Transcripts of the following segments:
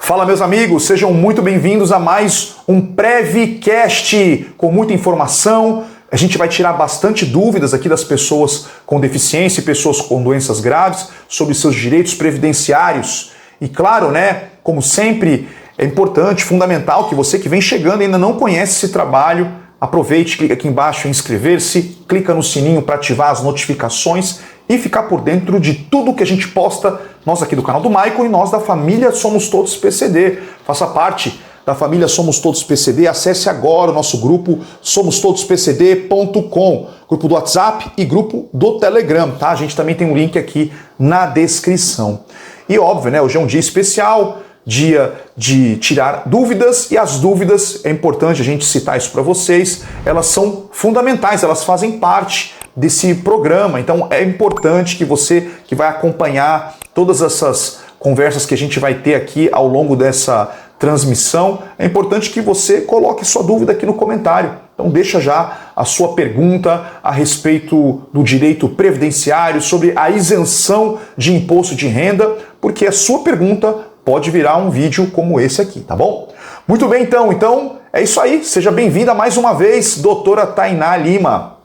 Fala, meus amigos, sejam muito bem-vindos a mais um Prevcast com muita informação. A gente vai tirar bastante dúvidas aqui das pessoas com deficiência e pessoas com doenças graves sobre seus direitos previdenciários. E claro, como sempre, é importante, fundamental que você que vem chegando e ainda não conhece esse trabalho, aproveite, clica aqui embaixo em inscrever-se, clica no sininho para ativar as notificações e ficar por dentro de tudo que a gente posta, nós aqui do canal do Michael e nós da família Somos Todos PCD. Faça parte da família Somos Todos PCD, acesse agora o nosso grupo somostodospcd.com, grupo do WhatsApp e grupo do Telegram, tá? A gente também tem um link aqui na descrição. E óbvio, hoje é um dia especial, dia de tirar dúvidas, e as dúvidas, é importante a gente citar isso para vocês, elas são fundamentais, elas fazem parte desse programa, então é importante que você que vai acompanhar todas essas conversas que a gente vai ter aqui ao longo dessa transmissão, é importante que você coloque sua dúvida aqui no comentário. Então deixa já a sua pergunta a respeito do direito previdenciário, sobre a isenção de imposto de renda, porque a sua pergunta pode virar um vídeo como esse aqui, tá bom? Muito bem, então é isso aí. Seja bem-vinda mais uma vez, doutora Tainá Lima.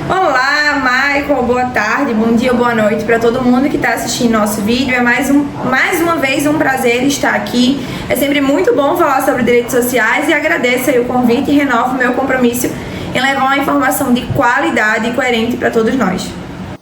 Olá, Michael, boa tarde, bom dia, boa noite para todo mundo que está assistindo nosso vídeo. É mais uma vez um prazer estar aqui. É sempre muito bom falar sobre direitos sociais e agradeço aí o convite e renovo o meu compromisso em levar uma informação de qualidade e coerente para todos nós.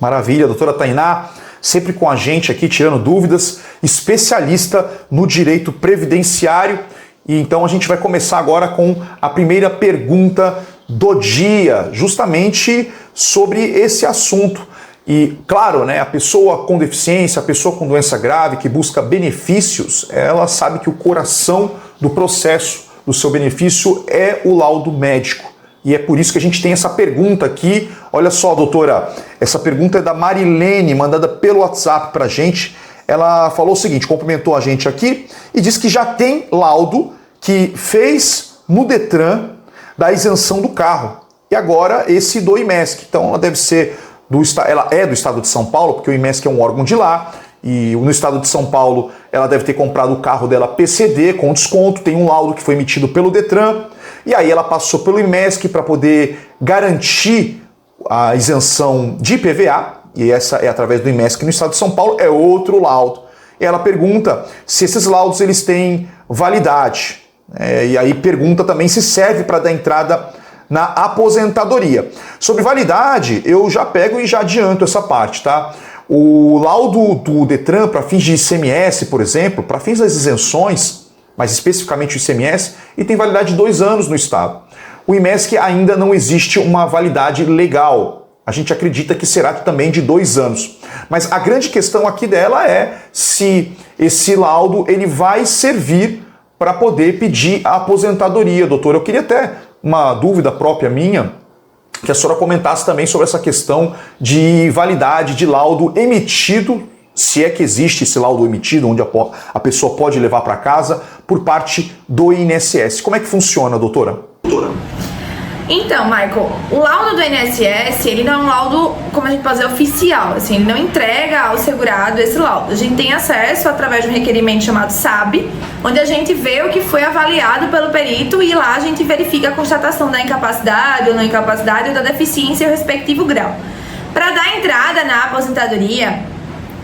Maravilha, doutora Tainá, sempre com a gente aqui tirando dúvidas, especialista no direito previdenciário. E então a gente vai começar agora com a primeira pergunta do dia, justamente sobre esse assunto. E claro, a pessoa com deficiência, a pessoa com doença grave que busca benefícios, ela sabe que o coração do processo, do seu benefício, é o laudo médico. E é por isso que a gente tem essa pergunta aqui. Olha só, doutora, essa pergunta é da Marilene, mandada pelo WhatsApp pra gente. Ela falou o seguinte, cumprimentou a gente aqui e disse que já tem laudo que fez no Detran da isenção do carro. E agora esse do IMESC. Então ela deve ser ela é do estado de São Paulo, porque o IMESC é um órgão de lá. E no estado de São Paulo ela deve ter comprado o carro dela PCD com desconto, tem um laudo que foi emitido pelo Detran. E aí ela passou pelo IMESC para poder garantir a isenção de IPVA. E essa é através do IMESC no estado de São Paulo, é outro laudo. E ela pergunta se esses laudos eles têm validade. E aí pergunta também se serve para dar entrada na aposentadoria. Sobre validade, eu já pego e já adianto essa parte, tá? O laudo do Detran para fins de ICMS, por exemplo, para fins das isenções, mais especificamente o ICMS, e tem validade de 2 anos no estado. O IMESC ainda não existe uma validade legal. A gente acredita que será também de 2 anos. Mas a grande questão aqui dela é se esse laudo ele vai servir para poder pedir a aposentadoria, doutor. Eu queria até uma dúvida própria minha, que a senhora comentasse também sobre essa questão de validade de laudo emitido, se é que existe esse laudo emitido, onde a pessoa pode levar para casa, por parte do INSS. Como é que funciona, doutora? Então, Michael, o laudo do INSS, ele não é um laudo, como a gente pode dizer, oficial, assim, ele não entrega ao segurado esse laudo. A gente tem acesso através de um requerimento chamado SAB, onde a gente vê o que foi avaliado pelo perito e lá a gente verifica a constatação da incapacidade ou não incapacidade ou da deficiência e o respectivo grau. Para dar entrada na aposentadoria,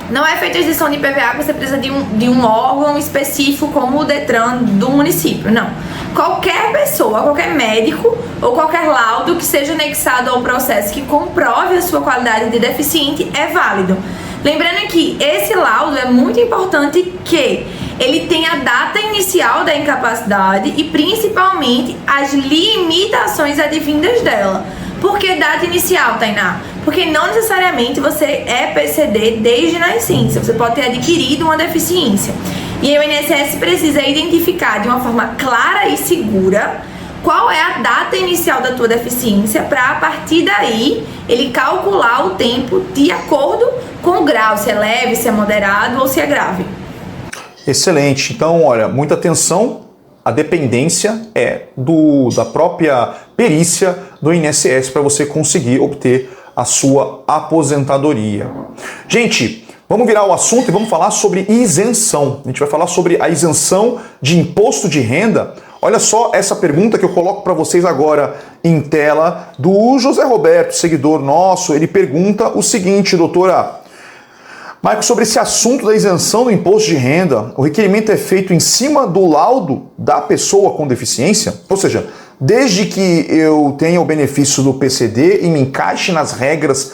não é feita a isenção de IPVA que você precisa de um órgão específico como o Detran do município, não. Qualquer pessoa, qualquer médico ou qualquer laudo que seja anexado ao processo que comprove a sua qualidade de deficiente é válido. Lembrando que esse laudo é muito importante que ele tenha a data inicial da incapacidade e principalmente as limitações advindas dela. Por que data inicial, Tainá? Porque não necessariamente você é PCD desde nascença, você pode ter adquirido uma deficiência. E aí o INSS precisa identificar de uma forma clara e segura qual é a data inicial da tua deficiência para a partir daí ele calcular o tempo de acordo com o grau, se é leve, se é moderado ou se é grave. Excelente. Então, olha, muita atenção. A dependência é da própria perícia do INSS para você conseguir obter a sua aposentadoria. Gente, Vamos virar o assunto e vamos falar sobre isenção. A gente vai falar sobre a isenção de imposto de renda. Olha só essa pergunta que eu coloco para vocês agora em tela, do José Roberto, seguidor nosso. Ele pergunta o seguinte, doutora: Marco, sobre esse assunto da isenção do imposto de renda, o requerimento é feito em cima do laudo da pessoa com deficiência? Ou seja, desde que eu tenha o benefício do PCD e me encaixe nas regras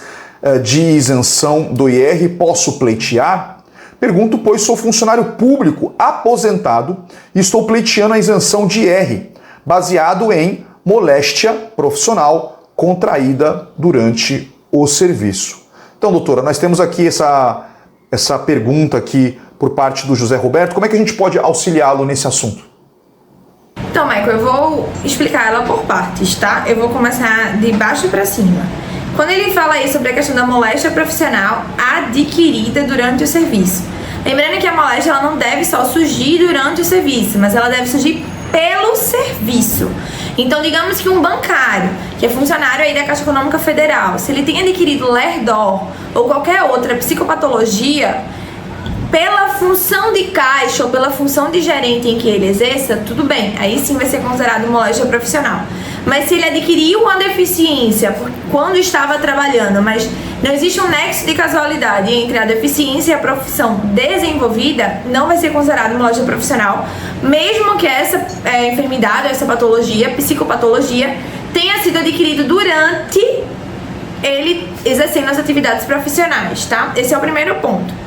de isenção do IR, posso pleitear? Pergunto, pois sou funcionário público aposentado e estou pleiteando a isenção de IR, baseado em moléstia profissional contraída durante o serviço. Então, doutora, nós temos aqui essa pergunta aqui por parte do José Roberto. Como é que a gente pode auxiliá-lo nesse assunto? Então, Michael, eu vou explicar ela por partes, tá? Eu vou começar de baixo para cima. Quando ele fala aí sobre a questão da moléstia profissional adquirida durante o serviço. Lembrando que a moléstia ela não deve só surgir durante o serviço, mas ela deve surgir pelo serviço. Então, digamos que um bancário, que é funcionário aí da Caixa Econômica Federal, se ele tem adquirido LERDOR ou qualquer outra psicopatologia, pela função de caixa ou pela função de gerente em que ele exerça, tudo bem, aí sim vai ser considerado moléstia profissional. Mas se ele adquiriu uma deficiência quando estava trabalhando, mas não existe um nexo de casualidade entre a deficiência e a profissão desenvolvida, não vai ser considerado moléstia profissional, mesmo que essa enfermidade, essa patologia, psicopatologia, tenha sido adquirida durante ele exercendo as atividades profissionais, tá? Esse é o primeiro ponto.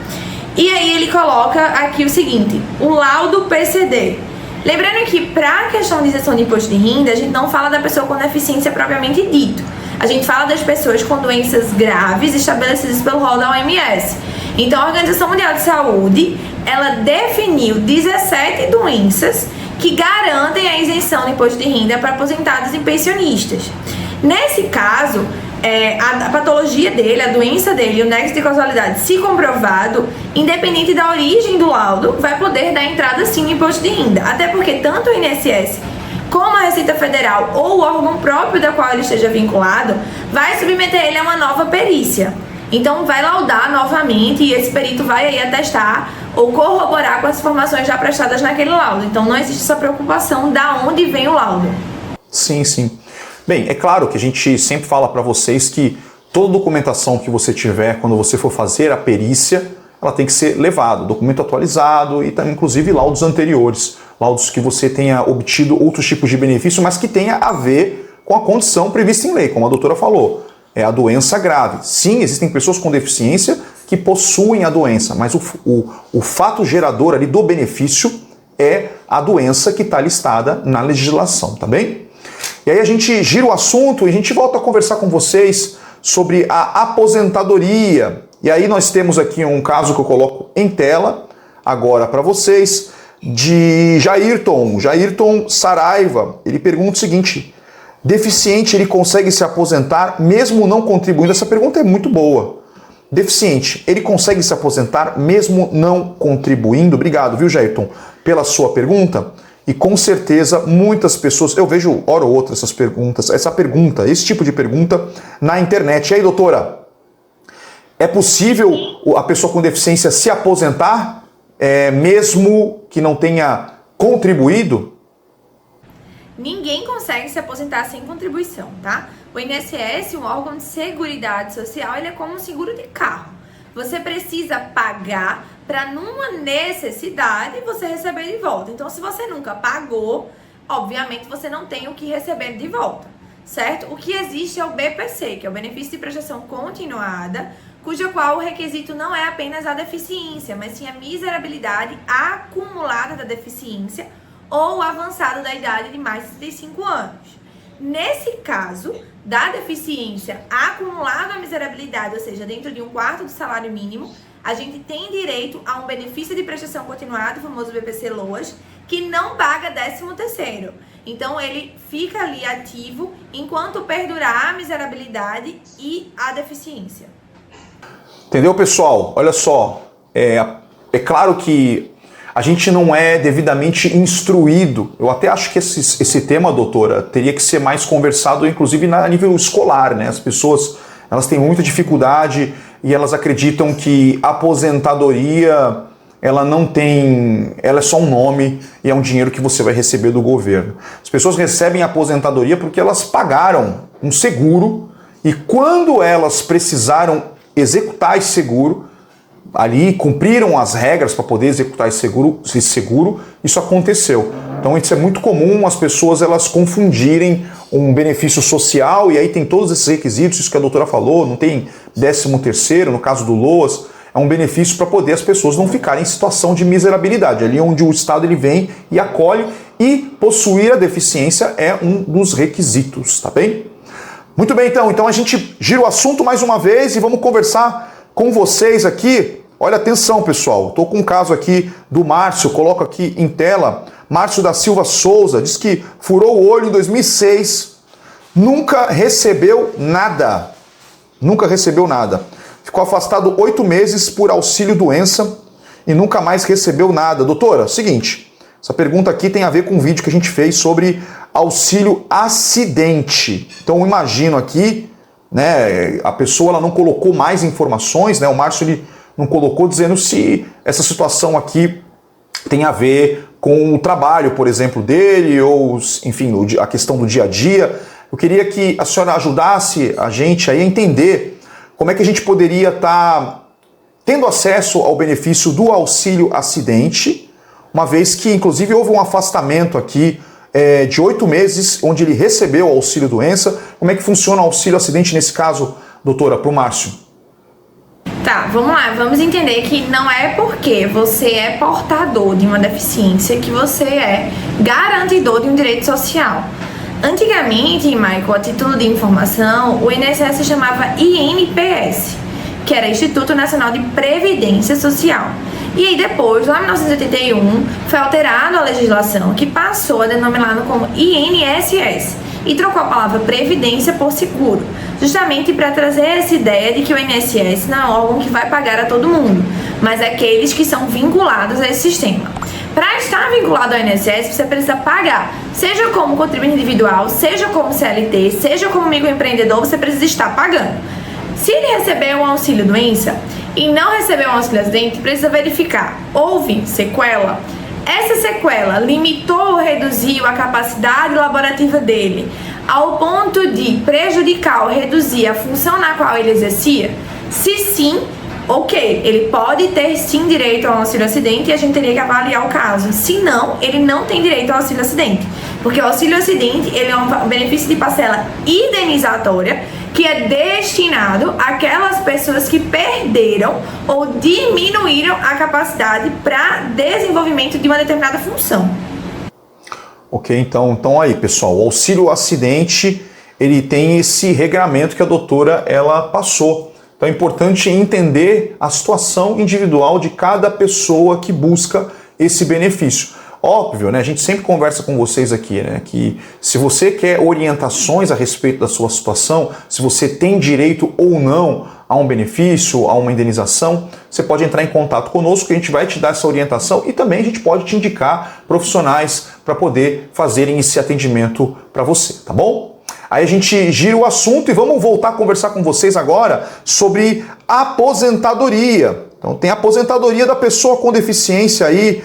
E aí ele coloca aqui o seguinte, o laudo PCD. Lembrando que para a questão de isenção de imposto de renda, a gente não fala da pessoa com deficiência propriamente dito. A gente fala das pessoas com doenças graves estabelecidas pelo rol da OMS. Então a Organização Mundial de Saúde, ela definiu 17 doenças que garantem a isenção de imposto de renda para aposentados e pensionistas. Nesse caso, a patologia dele, a doença dele, o nexo de causalidade, se comprovado, independente da origem do laudo, vai poder dar entrada sim no imposto de renda. Até porque tanto o INSS como a Receita Federal ou o órgão próprio da qual ele esteja vinculado, vai submeter ele a uma nova perícia. Então vai laudar novamente e esse perito vai aí atestar ou corroborar com as informações já prestadas naquele laudo. Então não existe essa preocupação da onde vem o laudo. Sim, sim. Bem, é claro que a gente sempre fala para vocês que toda documentação que você tiver quando você for fazer a perícia, ela tem que ser levada, documento atualizado e também, inclusive, laudos anteriores, laudos que você tenha obtido outros tipos de benefício, mas que tenha a ver com a condição prevista em lei, como a doutora falou, é a doença grave. Sim, existem pessoas com deficiência que possuem a doença, mas o fato gerador ali do benefício é a doença que está listada na legislação, tá bem? E aí a gente gira o assunto e a gente volta a conversar com vocês sobre a aposentadoria. E aí nós temos aqui um caso que eu coloco em tela agora para vocês, de Jairton Saraiva. Ele pergunta o seguinte: deficiente, ele consegue se aposentar mesmo não contribuindo? Essa pergunta é muito boa. Deficiente, ele consegue se aposentar mesmo não contribuindo? Obrigado, viu, Jairton, pela sua pergunta. E com certeza muitas pessoas, eu vejo hora ou outra esse tipo de pergunta na internet. E aí, doutora, é possível a pessoa com deficiência se aposentar mesmo que não tenha contribuído? Ninguém consegue se aposentar sem contribuição, tá? O INSS, um órgão de seguridade social, ele é como um seguro de carro. Você precisa pagar para numa necessidade você receber de volta. Então, se você nunca pagou, obviamente você não tem o que receber de volta, certo? O que existe é o BPC, que é o benefício de prestação continuada, cuja qual o requisito não é apenas a deficiência, mas sim a miserabilidade acumulada da deficiência ou avançado da idade de mais de 65 anos. Nesse caso, da deficiência acumulada à miserabilidade, ou seja, dentro de 1/4 do salário mínimo, a gente tem direito a um benefício de prestação continuada, o famoso BPC-LOAS, que não paga 13º. Então, ele fica ali ativo enquanto perdurar a miserabilidade e a deficiência. Entendeu, pessoal? Olha só, é claro que a gente não é devidamente instruído. Eu até acho que esse tema, doutora, teria que ser mais conversado, inclusive a nível escolar, né? As pessoas elas têm muita dificuldade e elas acreditam que a aposentadoria ela não tem, ela é só um nome e é um dinheiro que você vai receber do governo. As pessoas recebem a aposentadoria porque elas pagaram um seguro e quando elas precisaram executar esse seguro, ali cumpriram as regras para poder executar esse seguro, isso aconteceu. Então isso é muito comum as pessoas elas confundirem um benefício social e aí tem todos esses requisitos, isso que a doutora falou, não tem 13º, no caso do LOAS, é um benefício para poder as pessoas não ficarem em situação de miserabilidade, ali onde o Estado ele vem e acolhe e possuir a deficiência é um dos requisitos, tá bem? Muito bem, então a gente gira o assunto mais uma vez e vamos conversar com vocês aqui. Olha, atenção pessoal, estou com um caso aqui do Márcio, coloco aqui em tela, Márcio da Silva Souza, diz que furou o olho em 2006, nunca recebeu nada, ficou afastado 8 meses por auxílio-doença e nunca mais recebeu nada. Doutora, seguinte, essa pergunta aqui tem a ver com um vídeo que a gente fez sobre auxílio-acidente. Então eu imagino aqui, né, a pessoa ela não colocou mais informações, né, o Márcio ele não colocou dizendo se essa situação aqui tem a ver com o trabalho, por exemplo, dele, ou, enfim, a questão do dia a dia. Eu queria que a senhora ajudasse a gente aí a entender como é que a gente poderia estar tendo acesso ao benefício do auxílio acidente, uma vez que, inclusive, houve um afastamento aqui de 8 meses, onde ele recebeu o auxílio doença. Como é que funciona o auxílio acidente nesse caso, doutora, para o Márcio? Tá, vamos lá, vamos entender que não é porque você é portador de uma deficiência que você é garantidor de um direito social. Antigamente, Michael, a título de informação, o INSS se chamava INPS, que era Instituto Nacional de Previdência Social. E aí depois, lá em 1981, foi alterada a legislação que passou a denominá-lo como INSS e trocou a palavra previdência por seguro, justamente para trazer essa ideia de que o INSS não é um órgão que vai pagar a todo mundo, mas aqueles que são vinculados a esse sistema. Para estar vinculado ao INSS, você precisa pagar, seja como contribuinte individual, seja como CLT, seja como microempreendedor, você precisa estar pagando. Se ele recebeu um auxílio-doença e não recebeu um auxílio-acidente, precisa verificar, houve sequela? Essa sequela limitou ou reduziu a capacidade laborativa dele ao ponto de prejudicar ou reduzir a função na qual ele exercia? Se sim, ok, ele pode ter sim direito ao auxílio-acidente e a gente teria que avaliar o caso. Se não, ele não tem direito ao auxílio-acidente, porque o auxílio-acidente ele é um benefício de parcela indenizatória que é destinado àquelas pessoas que perderam ou diminuíram a capacidade para desenvolvimento de uma determinada função. Ok, então aí pessoal, o auxílio-acidente ele tem esse regramento que a doutora ela passou. Então é importante entender a situação individual de cada pessoa que busca esse benefício. Óbvio, né? A gente sempre conversa com vocês aqui, né? Que se você quer orientações a respeito da sua situação, se você tem direito ou não a um benefício, a uma indenização, você pode entrar em contato conosco que a gente vai te dar essa orientação e também a gente pode te indicar profissionais para poder fazerem esse atendimento para você, tá bom? Aí a gente gira o assunto e vamos voltar a conversar com vocês agora sobre aposentadoria. Então tem a aposentadoria da pessoa com deficiência aí,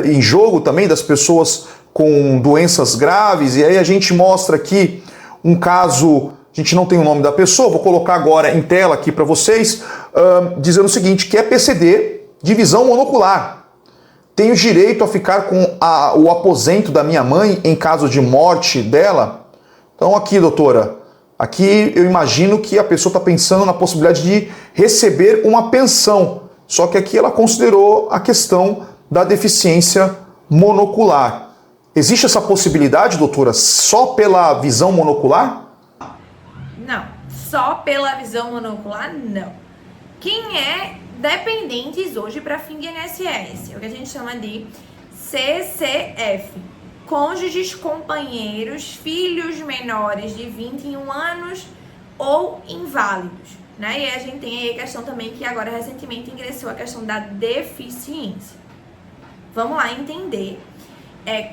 em jogo também das pessoas com doenças graves, e aí a gente mostra aqui um caso, a gente não tem o nome da pessoa, vou colocar agora em tela aqui para vocês, dizendo o seguinte, que é PCD de visão monocular. Tenho direito a ficar com o aposento da minha mãe em caso de morte dela? Então aqui, doutora, aqui eu imagino que a pessoa está pensando na possibilidade de receber uma pensão, só que aqui ela considerou a questão da deficiência monocular. Existe essa possibilidade, doutora, só pela visão monocular? Não, só pela visão monocular, não. Quem é dependentes hoje para fim de INSS, é o que a gente chama de CCF, cônjuges, companheiros, filhos menores de 21 anos ou inválidos, né? E a gente tem aí a questão também que agora recentemente ingressou a questão da deficiência. Vamos lá entender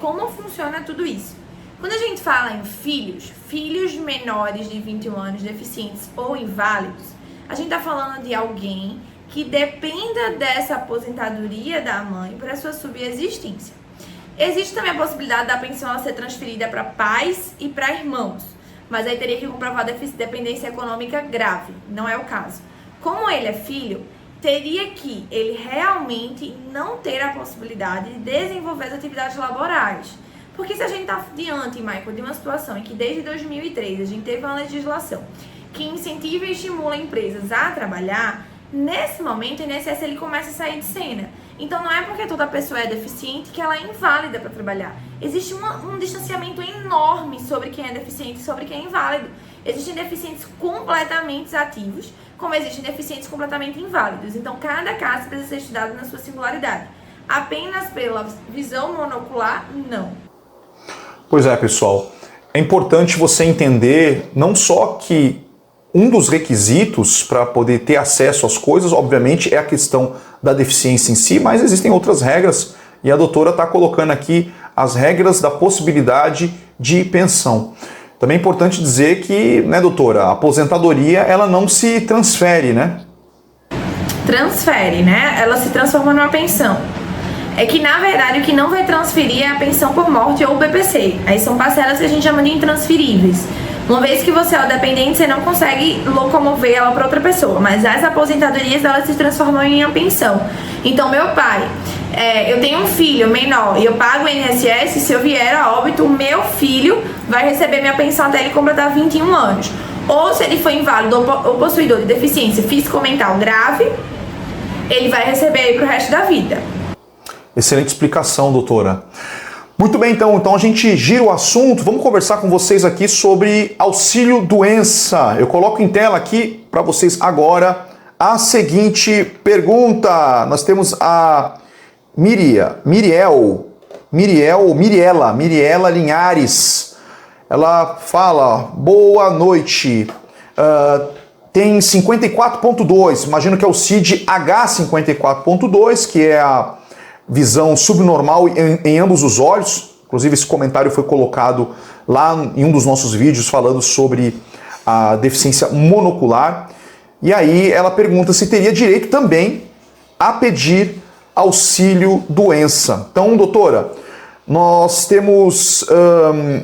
como funciona tudo isso. Quando a gente fala em filhos menores de 21 anos, deficientes ou inválidos, a gente está falando de alguém que dependa dessa aposentadoria da mãe para sua subsistência. Existe também a possibilidade da pensão ela ser transferida para pais e para irmãos, mas aí teria que comprovar dependência econômica grave, não é o caso. Como ele é filho, teria que ele realmente não ter a possibilidade de desenvolver as atividades laborais. Porque se a gente está diante, Michael, de uma situação em que desde 2003 a gente teve uma legislação que incentiva e estimula empresas a trabalhar, nesse momento o INSS ele começa a sair de cena. Então não é porque toda pessoa é deficiente que ela é inválida para trabalhar. Existe um distanciamento enorme sobre quem é deficiente e sobre quem é inválido. Existem deficientes completamente ativos, como existem deficientes completamente inválidos. Então cada caso precisa ser estudado na sua singularidade. Apenas pela visão monocular, não. Pois é, pessoal. É importante você entender não só que um dos requisitos para poder ter acesso às coisas, obviamente, é a questão da deficiência em si, mas existem outras regras e a doutora está colocando aqui as regras da possibilidade de pensão. Também é importante dizer que, né, doutora, a aposentadoria ela não se transfere, né? Transfere, né? Ela se transforma numa pensão. É que, na verdade, o que não vai transferir é a pensão por morte ou o BPC. Aí são parcelas que a gente chama de intransferíveis. Uma vez que você é o dependente, você não consegue locomover ela para outra pessoa. Mas as aposentadorias, elas se transformam em uma pensão. Então, meu pai, eu tenho um filho menor e eu pago o INSS, se eu vier a óbito, o meu filho vai receber minha pensão até ele completar 21 anos. Ou se ele for inválido ou possuidor de deficiência físico-mental grave, ele vai receber aí pro resto da vida. Excelente explicação, doutora. Muito bem, então a gente gira o assunto. Vamos conversar com vocês aqui sobre auxílio-doença. Eu coloco em tela aqui para vocês agora a seguinte pergunta. Nós temos a Miriela Linhares. Ela fala, boa noite. Tem 54.2, imagino que é o CID H54.2, que é a visão subnormal em ambos os olhos. Inclusive esse comentário foi colocado lá em um dos nossos vídeos falando sobre a deficiência monocular. E aí ela pergunta se teria direito também a pedir auxílio doença. Então, doutora, nós temos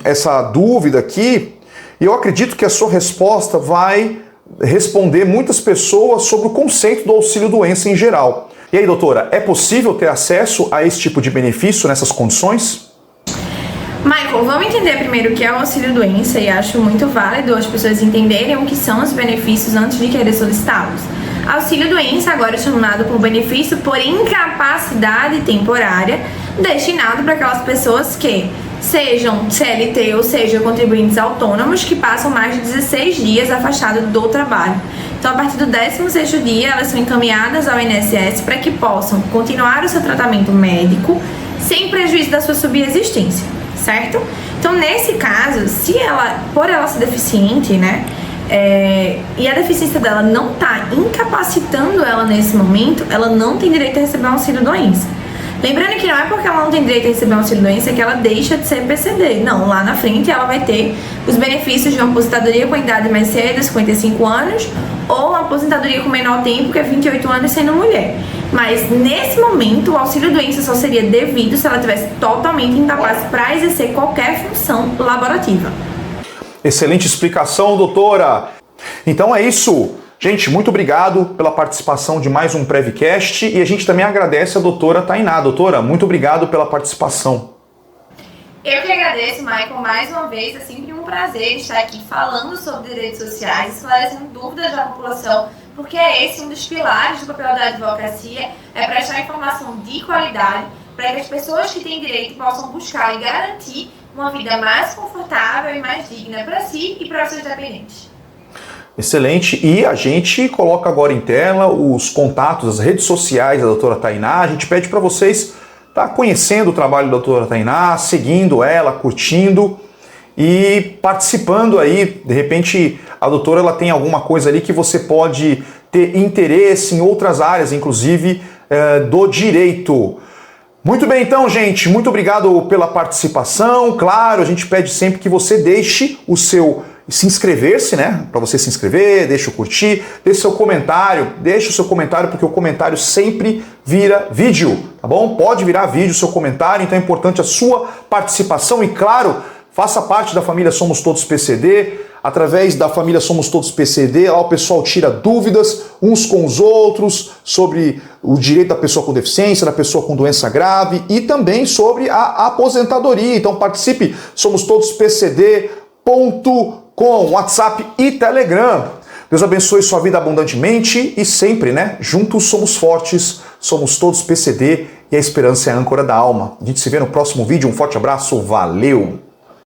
essa dúvida aqui e eu acredito que a sua resposta vai responder muitas pessoas sobre o conceito do auxílio doença em geral. E aí, doutora, é possível ter acesso a esse tipo de benefício nessas condições? Michael, vamos entender primeiro o que é o auxílio-doença e acho muito válido as pessoas entenderem o que são os benefícios antes de querer solicitá-los. Auxílio-doença agora é chamado por benefício por incapacidade temporária, destinado para aquelas pessoas que sejam CLT ou sejam contribuintes autônomos que passam mais de 16 dias afastados do trabalho. Então, a partir do 16º dia, elas são encaminhadas ao INSS para que possam continuar o seu tratamento médico sem prejuízo da sua subsistência, certo? Então, nesse caso, por ela ser deficiente, né, e a deficiência dela não está incapacitando ela nesse momento, ela não tem direito a receber um auxílio-doença. Lembrando que não é porque ela não tem direito a receber um auxílio-doença que ela deixa de ser PCD. Não, lá na frente ela vai ter os benefícios de uma aposentadoria com idade mais cedo, 55 anos, ou uma aposentadoria com menor tempo, que é 28 anos, sendo mulher. Mas nesse momento o auxílio-doença só seria devido se ela tivesse totalmente incapaz para exercer qualquer função laborativa. Excelente explicação, doutora. Então é isso. Gente, muito obrigado pela participação de mais um Prevcast e a gente também agradece a doutora Tainá. Doutora, muito obrigado pela participação. Eu que agradeço, Michael, mais uma vez. É sempre um prazer estar aqui falando sobre direitos sociais, esclarecendo dúvidas da população, porque esse um dos pilares do papel da advocacia, é prestar informação de qualidade para que as pessoas que têm direito possam buscar e garantir uma vida mais confortável e mais digna para si e para os seus dependentes. Excelente, e a gente coloca agora em tela os contatos, as redes sociais da doutora Tainá. A gente pede para vocês estar conhecendo o trabalho da doutora Tainá, seguindo ela, curtindo e participando aí. De repente a doutora ela tem alguma coisa ali que você pode ter interesse em outras áreas, inclusive do direito. Muito bem, então, gente, muito obrigado pela participação. Claro, a gente pede sempre que você deixe o seu se inscrever-se, né? Para você se inscrever, deixa o curtir, deixa o seu comentário, porque o comentário sempre vira vídeo, tá bom? Pode virar vídeo o seu comentário, então é importante a sua participação e, claro, faça parte da família Somos Todos PCD. Através da família Somos Todos PCD, lá o pessoal tira dúvidas uns com os outros sobre o direito da pessoa com deficiência, da pessoa com doença grave e também sobre a aposentadoria. Então participe, somostodosPCD.com, WhatsApp e Telegram. Deus abençoe sua vida abundantemente e sempre, né? Juntos somos fortes, somos todos PCD e a esperança é a âncora da alma. A gente se vê no próximo vídeo. Um forte abraço, valeu!